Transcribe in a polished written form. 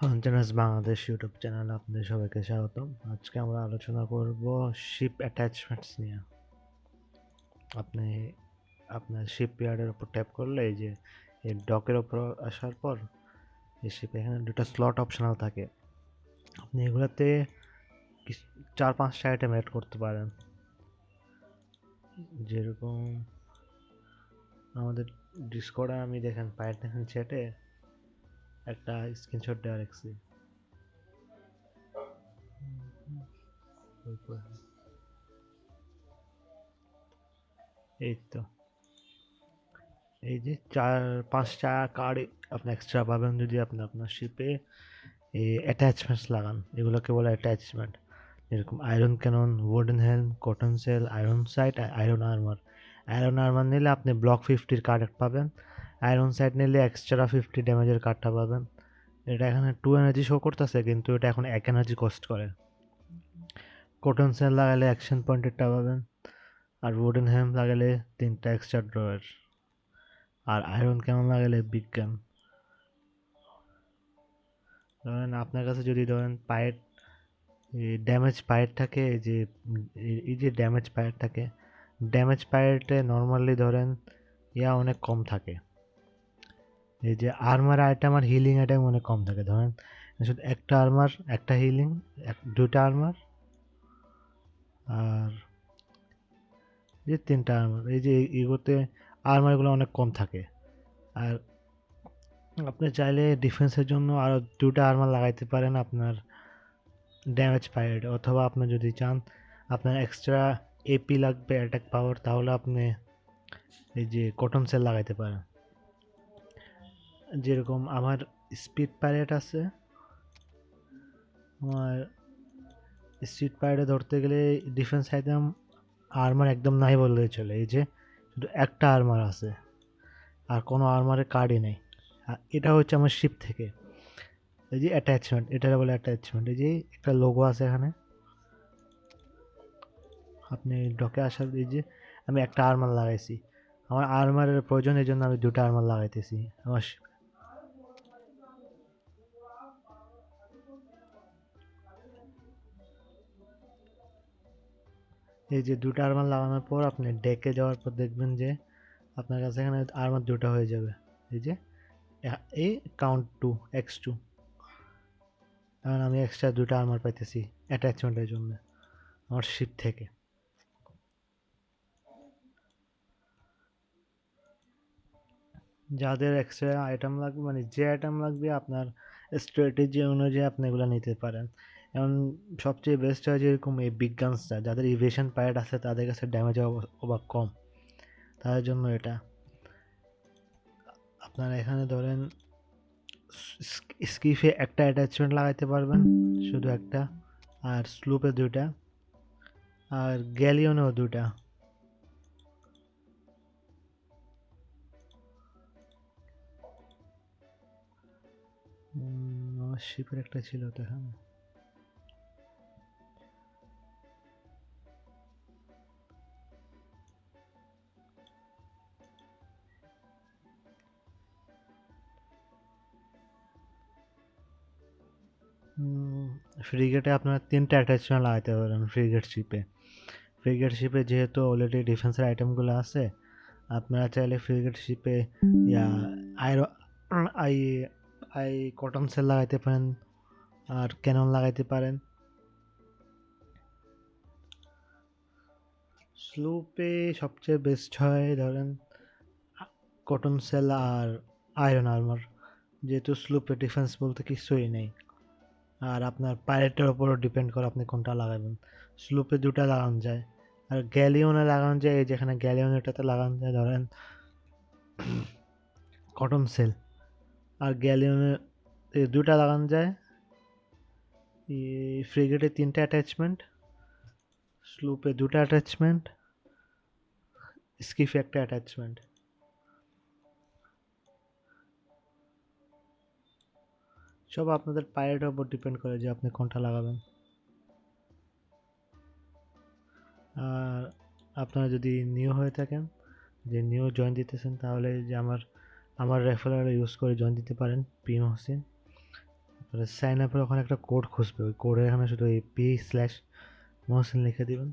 Anjana's Bangladesh YouTube চ্যানেলে আপনাদের সবাইকে স্বাগতম। আজকে আমরা আলোচনা করব শিপ অ্যাটাচমেন্টস নিয়ে। আপনি আপনার শিপ ইয়ার্ডের উপর ট্যাপ করলে এই যে এই ডকের উপর আসার পর এই শিপে এখানে দুটো স্লট অপশনাল থাকে। আপনি এগুলোতে 4-5টা আইটেম অ্যাড করতে পারেন, যেরকম আমাদের ডিসকর্ডে আমি দেখেন দেখেন চ্যাটে একটা স্ক্রিনশট দেওয়া রাখছি। এই তো এই যে 4-5টা কার্ড আপনি এক্সট্রা পাবেন যদি আপনি আপনার শিপে এই অ্যাটাচমেন্টস লাগান। এগুলোকে বলে অ্যাটাচমেন্ট, যেরকম iron cannon, warden helm, cotton sail, iron sight, iron armour. Iron armour নিলে আপনি ব্লক 50-র কার্ড পাবেন, আয়রন সাইট নিলে এক্সট্রা 50 ড্যামেজের কার্ডটা পাবেন। এটা এখানে 2 এনার্জি শো করতেছে, কিন্তু এটা এখন 1 এনার্জি কস্ট করে। কটন সেল লাগালে অ্যাকশন পয়েন্টেরটা পাবেন, আর ওয়ার্ডেন হেলম লাগালে 3টা এক্সট্রা ড্রয়ার, আর আয়রন ক্যানন লাগালে বিজ্ঞান। ধরেন আপনার কাছে যদি ধরেন পায়ের ড্যামেজ পায়ের থাকে, যে এই যে ড্যামেজ পায়ের থাকে, ড্যামেজ পায়েরতে নর্মালি ধরেন অনেক কম থাকে। এই যে আর্মার আইটেম আর হিলিং আইটেম অনেক কম থাকে। ধরেন শুধু একটা আর্মার, একটা হিলিং, দুটা আর্মার, আর যে 3টা আর্মার। এই যে এগুলোতে আর্মারগুলো অনেক কম থাকে। আর আপনি চাইলে ডিফেন্সের জন্য আরও 2টা আর্মার লাগাইতে পারেন আপনার ড্যামেজ পাইড, অথবা আপনি যদি চান আপনার এক্সট্রা এপি লাগবে অ্যাটাক পাওয়ার, তাহলে আপনি এই যে কটন সেল লাগাইতে পারেন। যেরকম আমার স্পিড পাইরেট আছে, আমার স্পিড পাইরেটে ধরতে গেলে ডিফেন্স আইটেম আর্মার একদম নাই বললেই চলে। এই যে শুধু একটা আর্মার আছে আর কোনো আর্মারের কার্ডই নেই। এটা হচ্ছে আমার শিপ থেকে এই যে অ্যাটাচমেন্ট, এটা বলে অ্যাটাচমেন্ট। এই যে একটা লোগো আছে এখানে, আপনি ডকে আসার এই যে আমি একটা আর্মার লাগাইছি, আমার আর্মারের প্রয়োজন, এই জন্য আমি 2টা আর্মার লাগাইতেছি আমার এই যে 2টা আর্মার লাগানোর পর আপনি ডেকে যাওয়ার পর দেখবেন যে আপনার কাছে এখানে আর্মার 2টা হয়ে যাবে। এই যে এই কাউন্ট 2 x2, কারণ আমি এক্সট্রা 2টা আর্মার পাইতেছি অ্যাটাচমেন্টের জন্য আমার শিপ থেকে। যাদের এক্সট্রা আইটেম লাগবে, মানে যে আইটেম লাগবে আপনার স্ট্র্যাটেজি অনুযায়ী আপনি এগুলো নিতে পারেন। এখন সবচেয়ে বেস্ট হয় যেরকম এই বিজ্ঞানসটা, যাদের ইভেশন প্যাড আছে তাদের কাছে ড্যামেজ অবাক কম, তাদের জন্য এটা। আপনারা এখানে ধরেন স্কিফে একটা অ্যাটাচমেন্ট লাগাইতে পারবেন, শুধু একটা, আর স্লুপে 2টা, আর গ্যালিয়নেও 2টা। আমার শিপের একটা ছিল তো এখানে। ফ্রিগেটে আপনার 3টা অ্যাটাচমেন্ট লাগাইতে পারেন ফ্রিগেট শিপে। ফ্রিগেট শিপে যেহেতু অলরেডি ডিফেন্সের আইটেমগুলো আছে, আপনারা চাইলে ফ্রিগেট শিপে ইয়া আইরো আই আই কটন সেল লাগাইতে পারেন, আর ক্যানন লাগাইতে পারেন। স্লুপে সবচেয়ে বেস্ট হয় ধরেন কটন সেল আর আয়রন আর্মার, যেহেতু স্লুপে ডিফেন্স বলতে কিছুই নেই। আর আপনার পাইরেটের ওপরও ডিপেন্ড করে আপনি কোনটা লাগাবেন। স্লুপে 2টা লাগানো যায়, আর গ্যালিওনে লাগানো যায়। এই যেখানে গ্যালিওনেটাতে লাগানো যায় ধরেন কটন সেল, আর গ্যালিওনে 2টা লাগানো যায়। ফ্রিগেটে 3টা অ্যাটাচমেন্ট, স্লুপে 2টা অ্যাটাচমেন্ট, স্কিফে একটা অ্যাটাচমেন্ট। সব আপনাদের পাইরেটের উপর ডিপেন্ড করে যে আপনি কোনটা লাগাবেন। আর আপনারা যদি নিউ হয়ে থাকেন, যে নিউ জয়েন দিতেছেন, তাহলে যে আমার রেফারেল ইউজ করে জয়েন দিতে পারেন, পিএম হোসেন। সাইন আপের ওখানে একটা কোড খুঁজবে, ওই কোডের এখানে শুধু এই পি স্ল্যাশ মহসিন লিখে দিবেন।